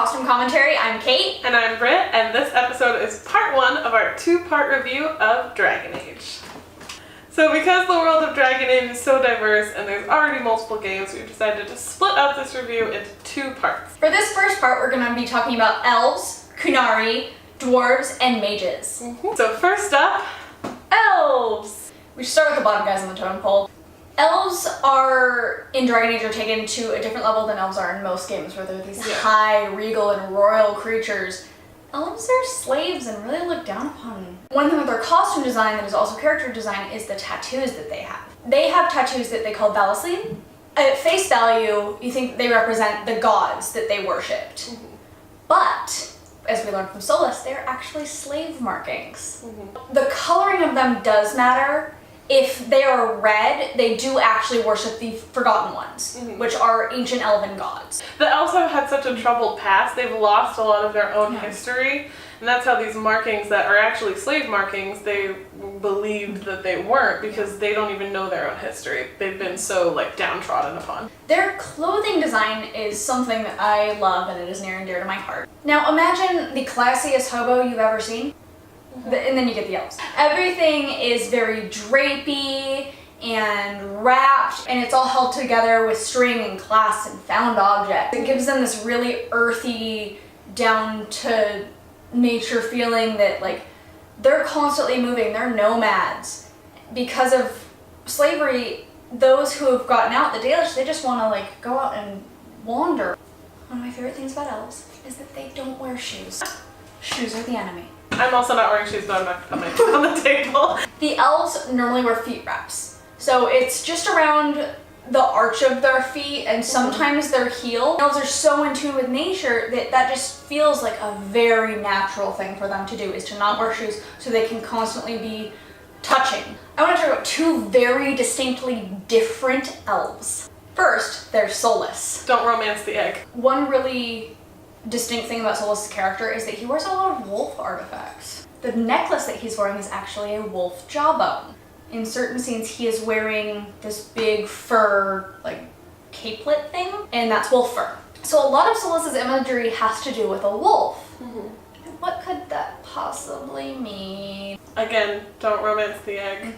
Costume Commentary. I'm Kate. And I'm Brit, and this episode is part one of our two-part review of Dragon Age. So because the world of Dragon Age is so diverse and there's already multiple games, we've decided to split up this review into two parts. For this first part, we're going to be talking about elves, Qunari, dwarves, and mages. So first up, elves! We should start with the bottom guys on the totem pole. Elves are, in Dragon Age, are taken to a different level than elves are in most games, where they're these high, regal, and royal creatures. Elves are slaves and really looked down upon. One thing with their costume design that is also character design is the tattoos that they have. They have tattoos that they call Valisline. At face value, you think they represent the gods that they worshipped. But, as we learned from Solus, they're actually slave markings. The coloring of them does matter. If they are red, they do actually worship the Forgotten Ones, which are ancient elven gods. The elves have had such a troubled past, they've lost a lot of their own history, and that's how these markings that are actually slave markings, they believed that they weren't because they don't even know their own history. They've been so, downtrodden upon. Their clothing design is something that I love, and it is near and dear to my heart. Now imagine the classiest hobo you've ever seen. And then you get the elves. Everything is very drapey and wrapped, and it's all held together with string and clasps and found objects. It gives them this really earthy, down to nature feeling that they're constantly moving, they're nomads. Because of slavery, those who have gotten out the Dalish, they just want to go out and wander. One of my favorite things about elves is that they don't wear shoes. Shoes are the enemy. I'm also not wearing shoes, but I'm not putting my foot on the table. The elves normally wear feet wraps. So it's just around the arch of their feet and sometimes their heel. Elves are so in tune with nature that just feels like a very natural thing for them to do, is to not wear shoes so they can constantly be touching. I want to talk about two very distinctly different elves. First, there's Solus. Don't romance the egg. One really distinct thing about Solus' character is that he wears a lot of wolf artifacts. The necklace that he's wearing is actually a wolf jawbone. In certain scenes, he is wearing this big fur, capelet thing, and that's wolf fur. So a lot of Solus' imagery has to do with a wolf. What could that possibly mean? Again, don't romance the egg.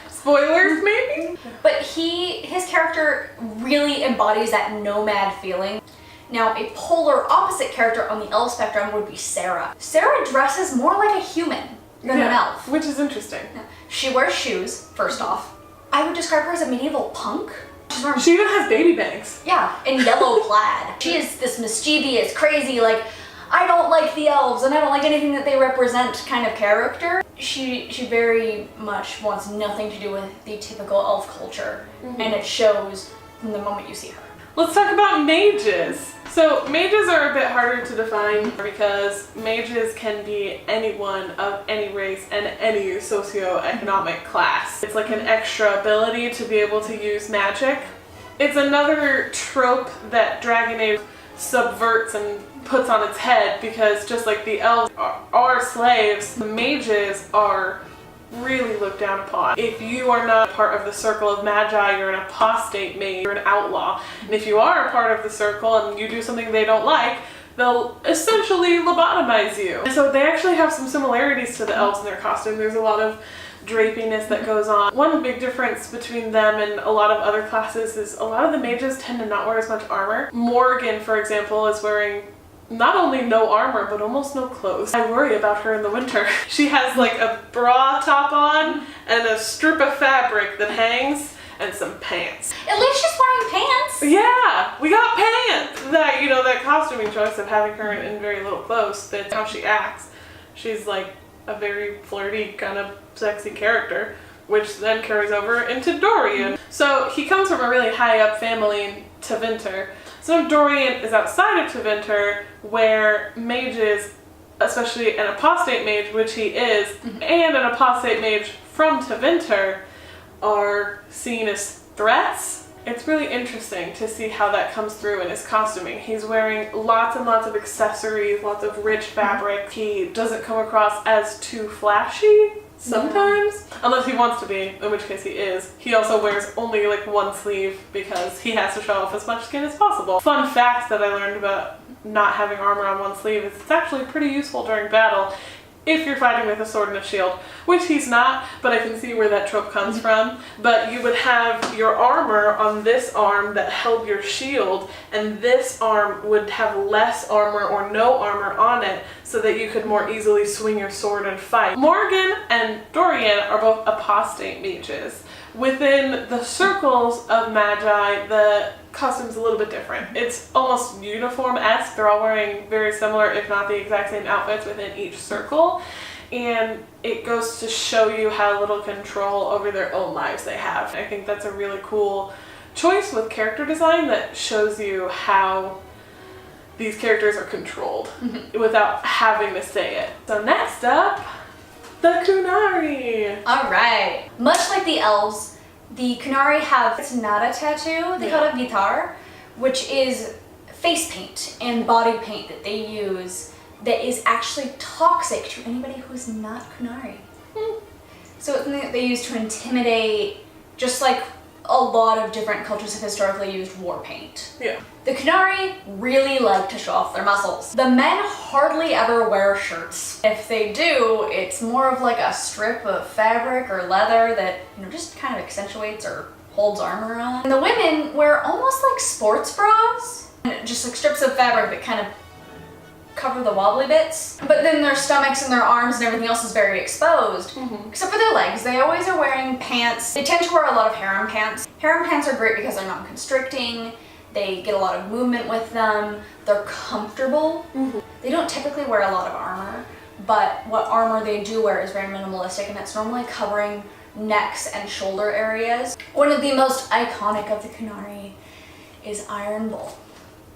Spoilers, maybe? But his character really embodies that nomad feeling. Now, a polar opposite character on the elf spectrum would be Sarah. Sarah dresses more like a human than an elf. Which is interesting. She wears shoes, first off. I would describe her as a medieval punk. She even has baby bangs. Yeah, in yellow plaid. She is this mischievous, crazy, I don't like the elves and I don't like anything that they represent kind of character. She very much wants nothing to do with the typical elf culture, and it shows from the moment you see her. Let's talk about mages. So mages are a bit harder to define because mages can be anyone of any race and any socioeconomic class. It's like an extra ability to be able to use magic. It's another trope that Dragon Age subverts and puts on its head, because just like the elves are slaves, the mages are really looked down upon. If you are not part of the circle of Magi, you're an apostate mage, you're an outlaw. And if you are a part of the circle and you do something they don't like, they'll essentially lobotomize you. And so they actually have some similarities to the elves in their costume. There's a lot of drapiness that goes on. One big difference between them and a lot of other classes is a lot of the mages tend to not wear as much armor. Morgan, for example, is wearing not only no armor, but almost no clothes. I worry about her in the winter. She has a bra top on and a strip of fabric that hangs and some pants. At least she's wearing pants! Yeah, we got pants! That costuming choice of having her in very little clothes, that's how she acts. She's a very flirty, kind of sexy character, which then carries over into Dorian. So he comes from a really high up family in Tevinter. So Dorian is outside of Tevinter, where mages, especially an apostate mage, which he is, and an apostate mage from Tevinter, are seen as threats. It's really interesting to see how that comes through in his costuming. He's wearing lots and lots of accessories, lots of rich fabric. He doesn't come across as too flashy sometimes, unless he wants to be, in which case he is. He also wears only one sleeve because he has to show off as much skin as possible. Fun fact that I learned about not having armor on one sleeve is it's actually pretty useful during battle if you're fighting with a sword and a shield, which he's not, but I can see where that trope comes from. But you would have your armor on this arm that held your shield, and this arm would have less armor or no armor on it so that you could more easily swing your sword and fight. Morgan and Dorian are both apostate mages. Within the circles of Magi, the costume's a little bit different. It's almost uniform-esque. They're all wearing very similar, if not the exact same outfits within each circle. And it goes to show you how little control over their own lives they have. I think that's a really cool choice with character design that shows you how these characters are controlled without having to say it. So next up, the Qunari. All right. Much like the elves, the Qunari have, it's not a tattoo, they call it guitar, which is face paint and body paint that they use that is actually toxic to anybody who is not Qunari. So it's something that they use to intimidate, just like a lot of different cultures have historically used war paint. Yeah. The Qunari really like to show off their muscles. The men hardly ever wear shirts. If they do, it's more of like a strip of fabric or leather that, you know, just kind of accentuates or holds armor on. And the women wear almost like sports bras, just like strips of fabric that kind of cover the wobbly bits. But then their stomachs and their arms and everything else is very exposed. Except for their legs. They always are wearing pants. They tend to wear a lot of harem pants. Harem pants are great because they're non-constricting. They get a lot of movement with them. They're comfortable. They don't typically wear a lot of armor, but what armor they do wear is very minimalistic, and it's normally covering necks and shoulder areas. One of the most iconic of the Qunari is Iron Bull.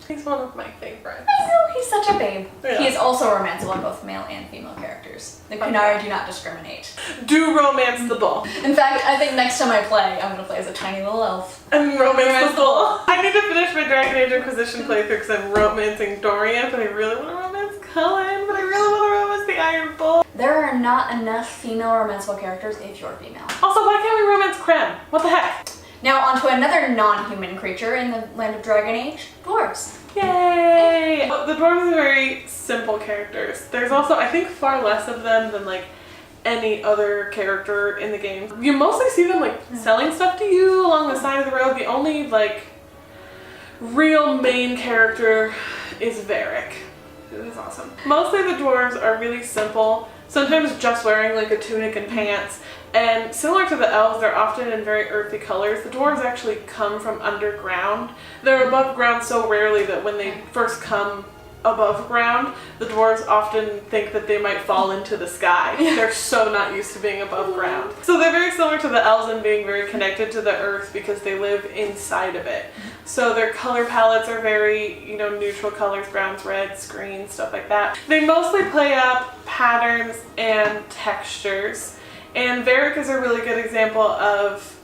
He's one of my favorites. I know, he's such a babe. Yeah. He is also romanceable in both male and female characters. The Qunari do not discriminate. Do romance the bull. In fact, I think next time I play, I'm gonna play as a tiny little elf. And romance the bull. I need to finish my Dragon Age Inquisition playthrough because I'm romancing Dorian, but I really want to romance Cullen, but I really want to romance the Iron Bull. There are not enough female romanceable characters if you're female. Also, why can't we romance Krem? What the heck? Now onto another non-human creature in the land of Dragon Age, dwarves. Yay! The dwarves are very simple characters. There's also, I think, far less of them than like any other character in the game. You mostly see them like selling stuff to you along the side of the road. The only like real main character is Varrick. It is awesome. Mostly the dwarves are really simple, sometimes just wearing like a tunic and pants. And similar to the elves, they're often in very earthy colors. The dwarves actually come from underground. They're above ground so rarely that when they first come above ground, the dwarves often think that they might fall into the sky. They're so not used to being above ground. So they're very similar to the elves in being very connected to the earth because they live inside of it. So their color palettes are very, you know, neutral colors, browns, reds, greens, stuff like that. They mostly play up patterns and textures. And Varrick is a really good example of,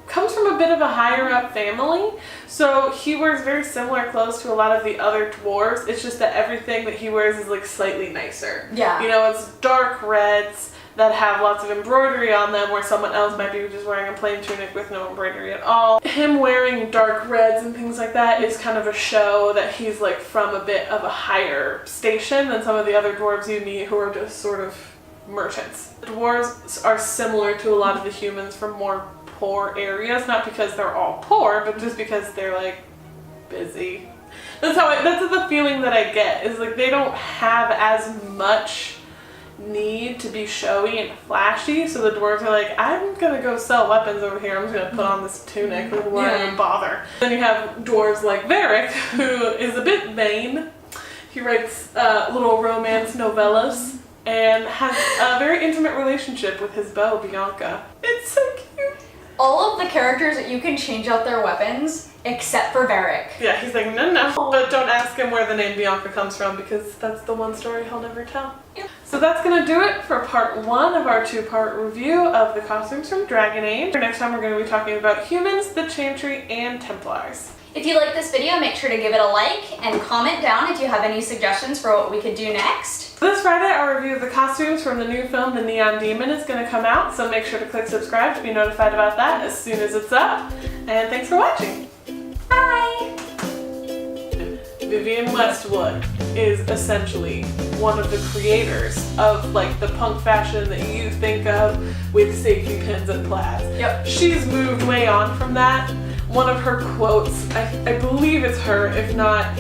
comes from a bit of a higher up family, so he wears very similar clothes to a lot of the other dwarves. It's just that everything that he wears is like slightly nicer. Yeah. You know, it's dark reds that have lots of embroidery on them, where someone else might be just wearing a plain tunic with no embroidery at all. Him wearing dark reds and things like that is kind of a show that he's like from a bit of a higher station than some of the other dwarves you meet who are just sort of merchants. Dwarves are similar to a lot of the humans from more poor areas, not because they're all poor, but just because they're like busy. That's the feeling that I get, is like they don't have as much need to be showy and flashy, so the dwarves are like, I'm gonna go sell weapons over here, I'm just gonna put on this tunic, why even bother? Then you have dwarves like Varrick, who is a bit vain. He writes little romance novellas and has a very intimate relationship with his beau, Bianca. It's so cute. All of the characters, you can change out their weapons, except for Varrick. Yeah, he's like, no. But don't ask him where the name Bianca comes from, because that's the one story he'll never tell. Yep. So that's gonna do it for part 1 of our 2-part review of the costumes from Dragon Age. Next time we're gonna be talking about humans, the Chantry, and Templars. If you like this video, make sure to give it a like and comment down if you have any suggestions for what we could do next. This Friday, our review of the costumes from the new film, The Neon Demon, is going to come out, so make sure to click subscribe to be notified about that as soon as it's up. And thanks for watching. Bye! Vivienne Westwood is essentially one of the creators of like the punk fashion that you think of with safety pins and plaids. Yep. She's moved way on from that. One of her quotes, I believe it's her, if not